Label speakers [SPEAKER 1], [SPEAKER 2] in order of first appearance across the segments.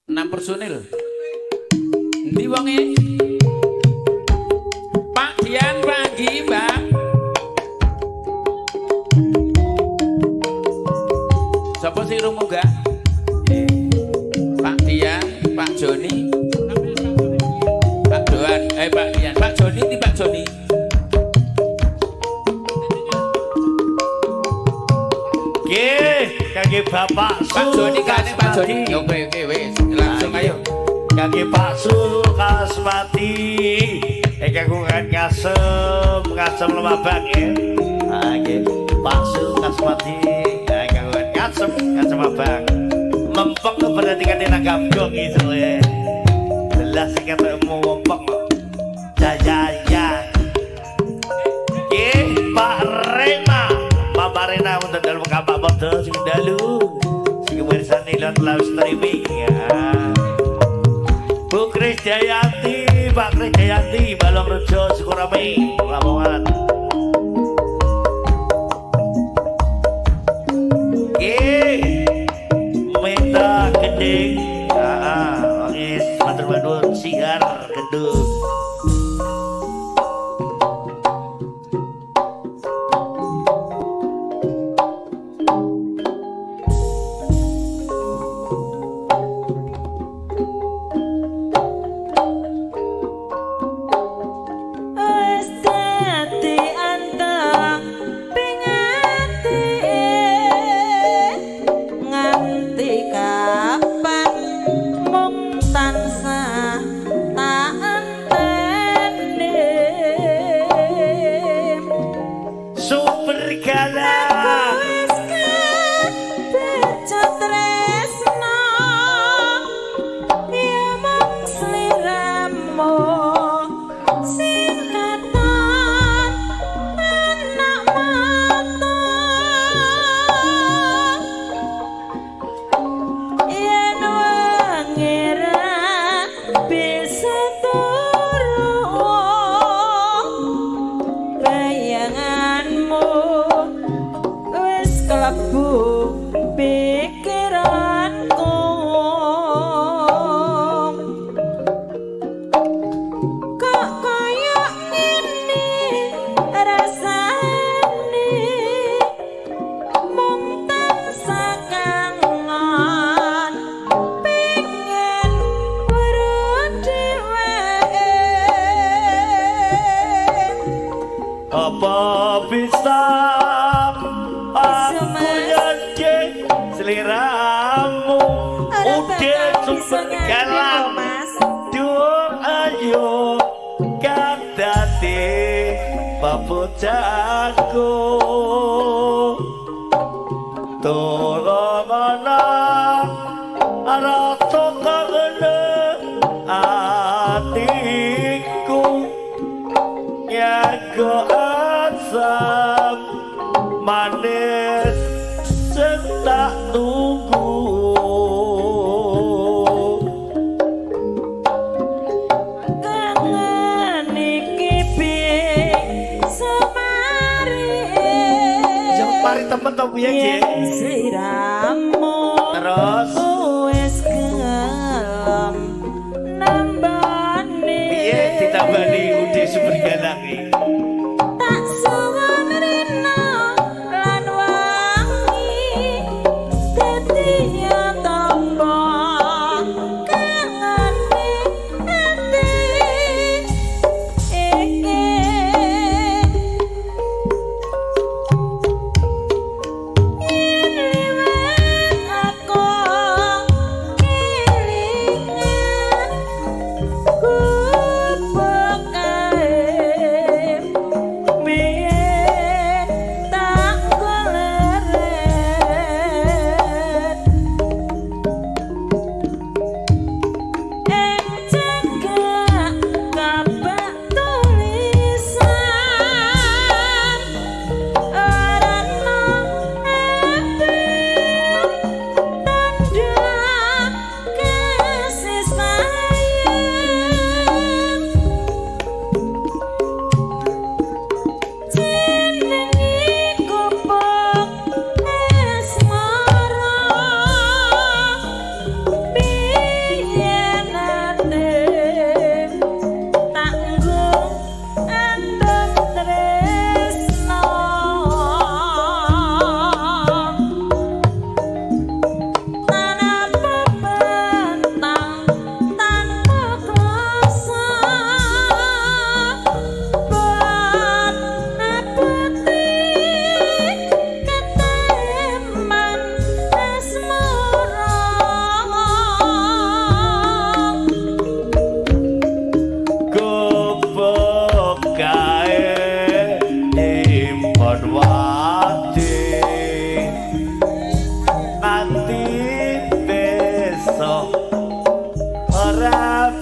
[SPEAKER 1] 6 personil. Endi wonge? Pak Dian pagi, Mbak. Sapa sing rungu gak? Pak Dian, Pak Joni, Pak Doan, Pak Dian, Pak Joni di Pak Joni.
[SPEAKER 2] Kaki Bapak
[SPEAKER 1] Pak Joni kane Pak Joni. Oke wis, langsung ayo.
[SPEAKER 2] Kaki Pak Sukasmati. Kagungan ngasem lemah bang ya. Kaki Pak Sukasmati. Kagungan ngasem abang. Mempeng keperhatikan di gabung itu ya. Jelas kata mau mempeng. Jaya. Pak Rema. Pak Rena untuk dalam kapak foto sing dalu sing wirisan ilat live streaming ya. Bu Kris Jayanti, Pak Kris Jayanti, Balong Rejo Sukurami, Lamongan. Minta gedeng, wangis matur nuwun sigar gedung.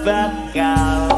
[SPEAKER 2] bakal